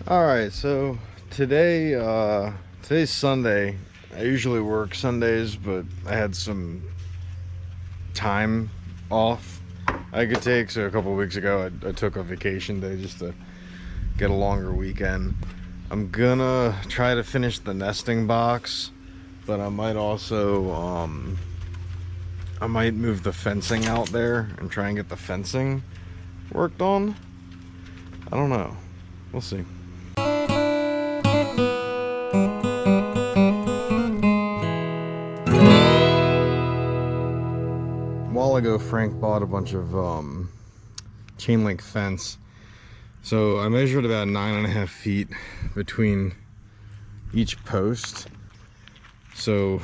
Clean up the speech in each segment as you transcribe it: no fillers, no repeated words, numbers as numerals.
All right, so today's Sunday. I usually work Sundays, but I had some time off I could take. So a couple weeks ago, I took a vacation day just to get a longer weekend. I'm gonna try to finish the nesting box, but I might also I might move the fencing out there and try and get the fencing worked on. I don't know. We'll see. A while ago, Frank bought a bunch of chain link fence. So I measured about 9.5 feet between each post. So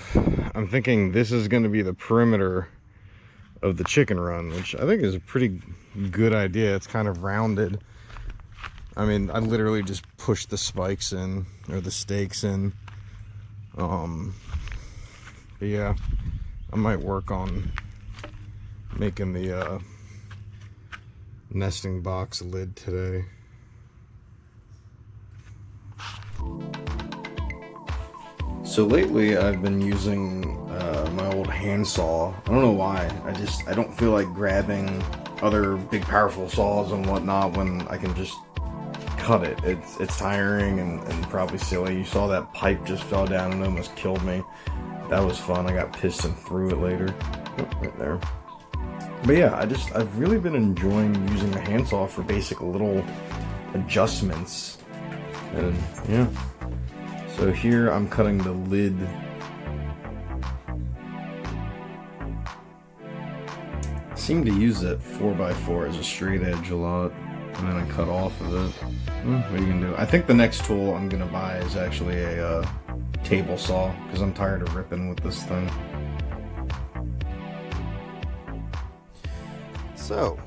I'm thinking this is going to be the perimeter of the chicken run, which I think is a pretty good idea. It's kind of rounded. I mean, I literally just pushed the spikes in, or the stakes in. But yeah, I might work on making the nesting box lid today. So lately I've been using my old handsaw. I don't know why. I don't feel like grabbing other big powerful saws and whatnot when I can just cut it. It's tiring and probably silly. You saw that pipe just fell down and almost killed me. That was fun. I got pissed and threw it later. Oh, right there. But yeah, I've really been enjoying using the handsaw for basic little adjustments. And yeah. So here I'm cutting the lid. I seem to use that 4x4 as a straight edge a lot, and then I cut off of it. What are you gonna do? I think the next tool I'm gonna buy is actually a table saw, because I'm tired of ripping with this thing. So,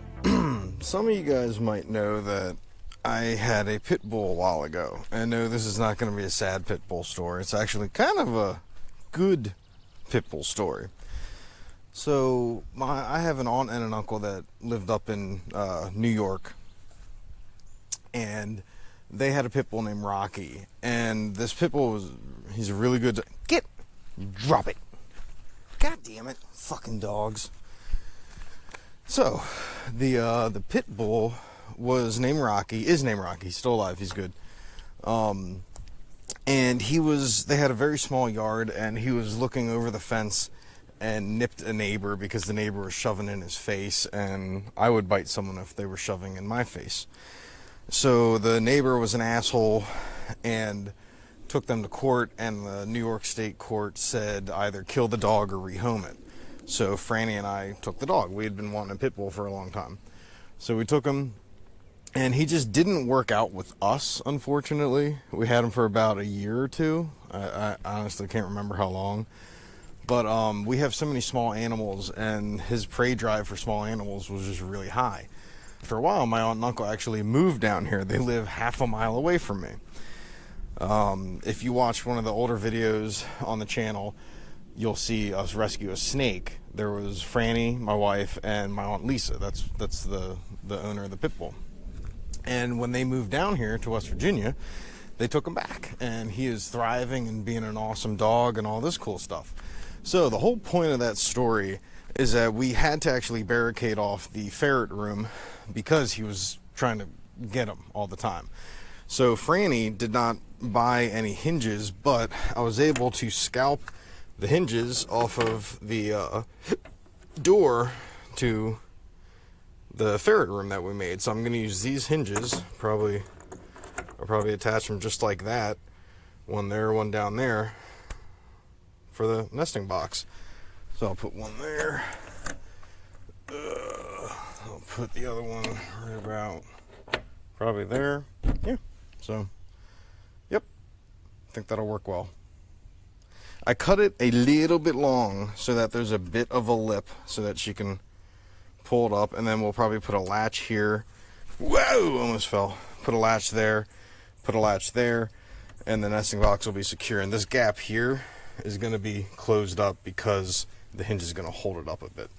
some of you guys might know that I had a pit bull a while ago. And no, this is not going to be a sad pit bull story. It's actually kind of a good pit bull story. So, I have an aunt and an uncle that lived up in New York. And they had a pit bull named Rocky. And this pit bull he's a really good... Drop it. God damn it. Fucking dogs. So, the pit bull is named Rocky. He's still alive, he's good. And they had a very small yard, and he was looking over the fence and nipped a neighbor because the neighbor was shoving in his face, and I would bite someone if they were shoving in my face. So the neighbor was an asshole and took them to court, and the New York State court said either kill the dog or rehome it. So Franny and I took the dog. We had been wanting a pit bull for a long time. So we took him, and he just didn't work out with us, unfortunately. We had him for about a year or two. I honestly can't remember how long. But we have so many small animals, and his prey drive for small animals was just really high. After a while, my aunt and uncle actually moved down here. They live half a mile away from me. If you watch one of the older videos on the channel, you'll see us rescue a snake. There was Franny, my wife, and my aunt Lisa. That's the owner of the pit bull. And when they moved down here to West Virginia, they took him back, and he is thriving and being an awesome dog and all this cool stuff. So the whole point of that story is that we had to actually barricade off the ferret room because he was trying to get him all the time. So Franny did not buy any hinges, but I was able to scalp the hinges off of the door to the ferret room that we made. So I'm going to use these hinges. I'll probably attach them just like that, one there, one down there, for the nesting box. So I'll put one there. I'll put the other one right about probably there. Yeah. So, yep. I think that'll work well. I cut it a little bit long so that there's a bit of a lip so that she can pull it up, and then we'll probably put a latch here. Whoa, almost fell. Put a latch there, and the nesting box will be secure. And this gap here is going to be closed up because the hinge is going to hold it up a bit.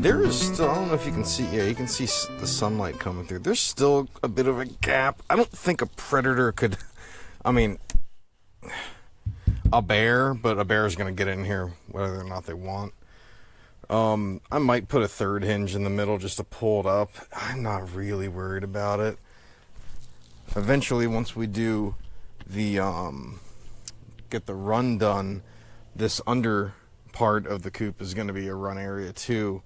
there is still, I don't know if you can see, yeah, you can see the sunlight coming through. There's still a bit of a gap. I don't think a predator could, I mean, a bear, but a bear is going to get in here whether or not they want. I might put a third hinge in the middle just to pull it up. I'm not really worried about it. Eventually, once we do the, get the run done, this under part of the coop is going to be a run area too.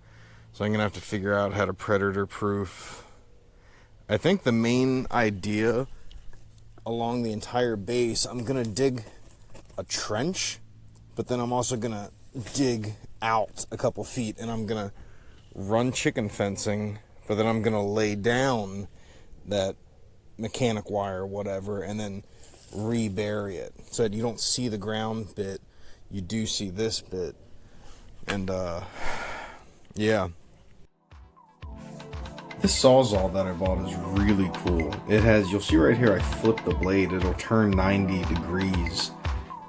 So I'm going to have to figure out how to predator proof. I think the main idea along the entire base, I'm going to dig a trench, but then I'm also going to dig out a couple feet and I'm going to run chicken fencing, but then I'm going to lay down that mechanic wire or whatever and then rebury it so that you don't see the ground bit, you do see this bit. And yeah, this Sawzall that I bought is really cool. It has, you'll see right here, I flip the blade, it'll turn 90 degrees,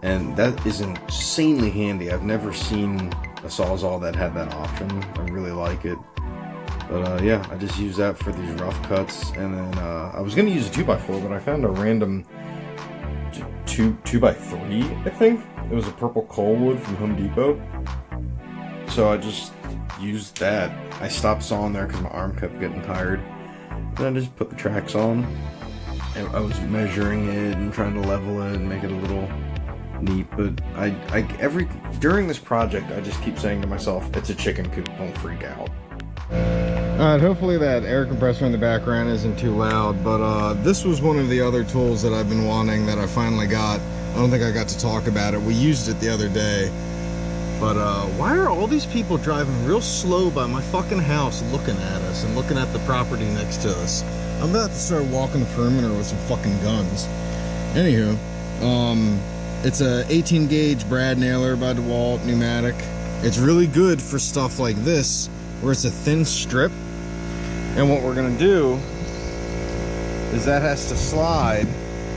and that is insanely handy. I've never seen a Sawzall that had that option. I really like it. But yeah, I just use that for these rough cuts, and then I was gonna use a 2x4, but I found a random 2x3, I think. It was a purple coalwood from Home Depot. So I just used that. I stopped sawing there because my arm kept getting tired. And I just put the tracks on. And I was measuring it and trying to level it and make it a little neat. But during this project, I just keep saying to myself, it's a chicken coop, don't freak out. Alright, hopefully that air compressor in the background isn't too loud, but this was one of the other tools that I've been wanting that I finally got. I don't think I got to talk about it. We used it the other day. But why are all these people driving real slow by my fucking house looking at us and looking at the property next to us? I'm about to start walking the perimeter with some fucking guns. Anywho, it's a 18 gauge Brad nailer by DeWalt pneumatic. It's really good for stuff like this where it's a thin strip. And what we're gonna do is that has to slide.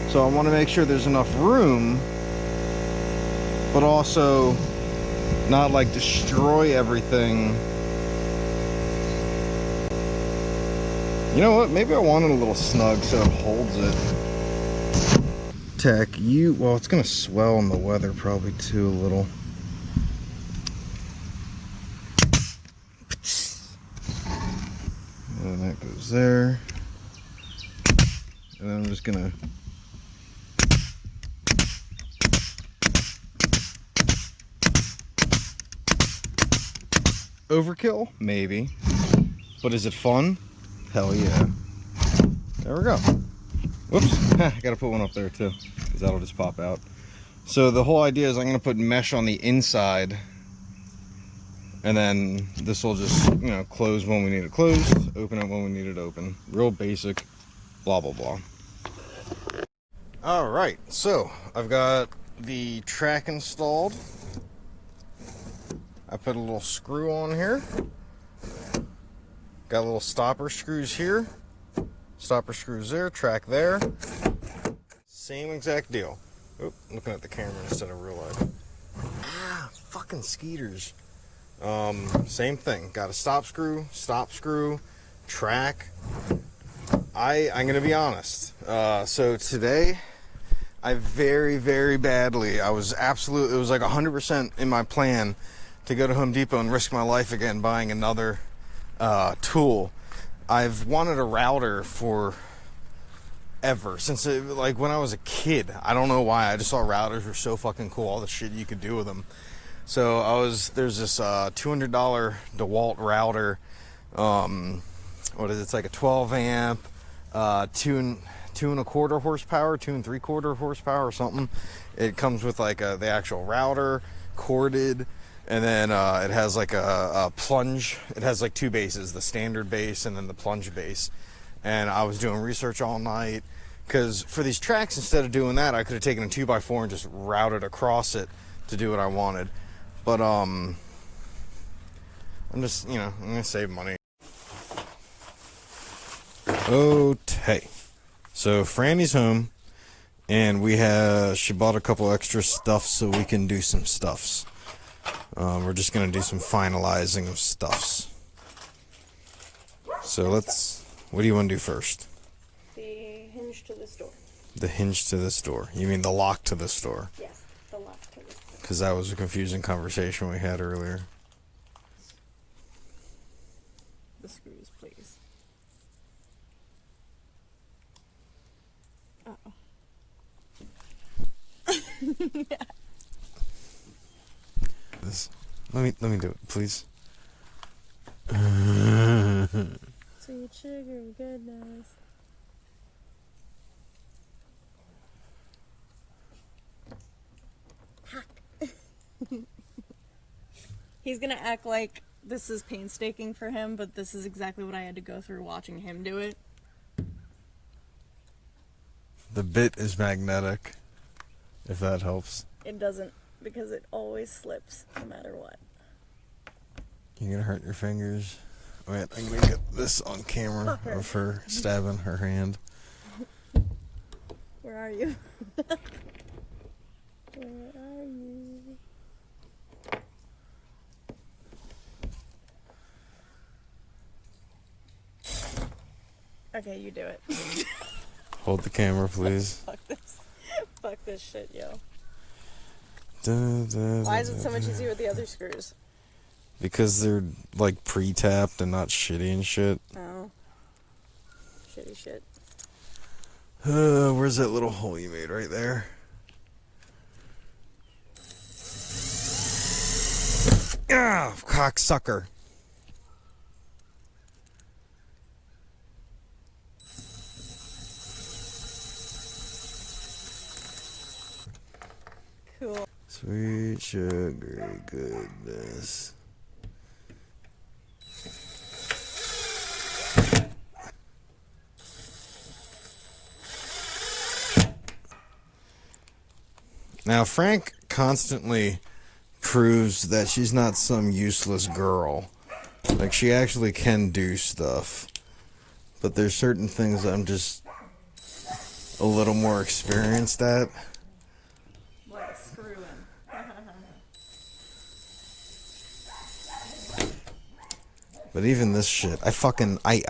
So I wanna make sure there's enough room, but also not like destroy everything. You know what? Maybe I want it a little snug so it holds it. Tech, well, it's gonna swell in the weather probably too a little. And that goes there. And then I'm just gonna overkill? Maybe. But is it fun? Hell yeah. There we go. Whoops. I gotta put one up there too, because that'll just pop out. So the whole idea is I'm gonna put mesh on the inside, and then this will just, you know, close when we need it closed, open it when we need it open. Real basic, blah, blah, blah. All right, so I've got the track installed. I put a little screw on here. Got little stopper screws here. Stopper screws there, track there. Same exact deal. Oh, looking at the camera instead of real life. Ah, fucking skeeters. Same thing. Got a stop screw, track. I'm gonna be honest. So today, I very, very badly, it was like 100% in my plan to go to Home Depot and risk my life again buying another tool. I've wanted a router for ever, since like when I was a kid. I don't know why, I just thought routers were so fucking cool, all the shit you could do with them. So there's this $200 DeWalt router. What is it? It's like a 12 amp, 2 1/4 horsepower, 2 3/4 horsepower or something. It comes with like the actual router, corded, and then it has like a plunge. It has like two bases, the standard base and then the plunge base. And I was doing research all night, because for these tracks, instead of doing that, I could have taken a 2x4 and just routed across it to do what I wanted. But I'm just, you know, I'm gonna save money. Okay, so Franny's home, and she bought a couple extra stuffs so we can do some stuffs. We're just gonna do some finalizing of stuffs. So let's... What do you want to do first? The hinge to this door. The hinge to this door. You mean the lock to this door? Yes, the lock to this door. Because that was a confusing conversation we had earlier. The screws, please. Uh-oh. Let me do it, please. Sweet sugar goodness. He's gonna act like this is painstaking for him, but this is exactly what I had to go through watching him do it. The bit is magnetic, if that helps. It doesn't, because it always slips, no matter what. You're gonna hurt your fingers. Wait, I'm gonna get this on camera of her stabbing her hand. Where are you? Where are you? Okay, you do it. Hold the camera, please. Fuck this. Fuck this shit, yo. Why Why is it so much easier with the other screws? Because they're like pre-tapped and not shitty and shit. Oh. Shitty shit. Where's that little hole you made? Right there. Ah, cocksucker. Cool. Sweet sugar goodness. Now, Frank constantly proves that she's not some useless girl. Like, she actually can do stuff. But there's certain things I'm just a little more experienced at. Like a screw in. But even this shit, I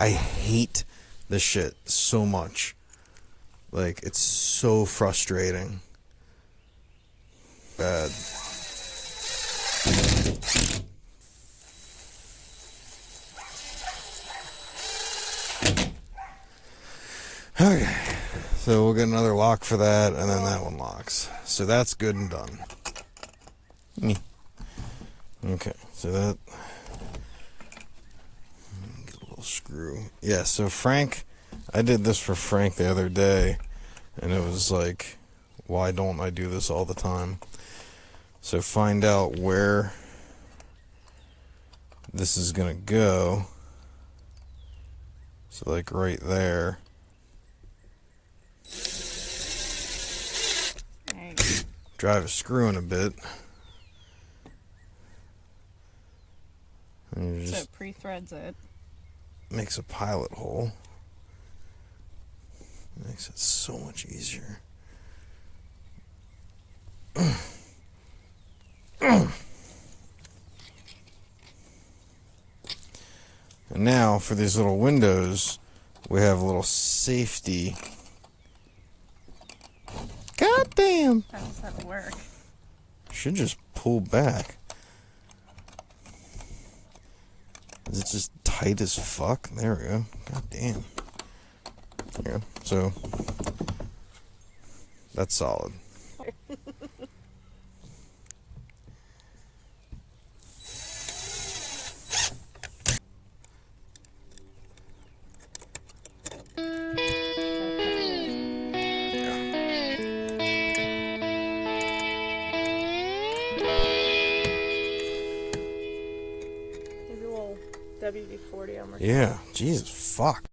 hate this shit so much. Like, it's so frustrating. Bad. Okay, so we'll get another lock for that, and then that one locks. So that's good and done. Okay, so that... Get a little screw. Yeah, so Frank... I did this for Frank the other day, and it was like, why don't I do this all the time? So find out where this is gonna go. So like right there. Drive a screw in a bit. And you So just it pre-threads it. makes a pilot hole. Makes it so much easier. And now for these little windows, we have a little safety. God damn! How does that work? Should just pull back. Is it just tight as fuck? There we go. God damn. There we go. So, that's solid. Maybe a little WD-40 on my... Yeah, Jesus fuck.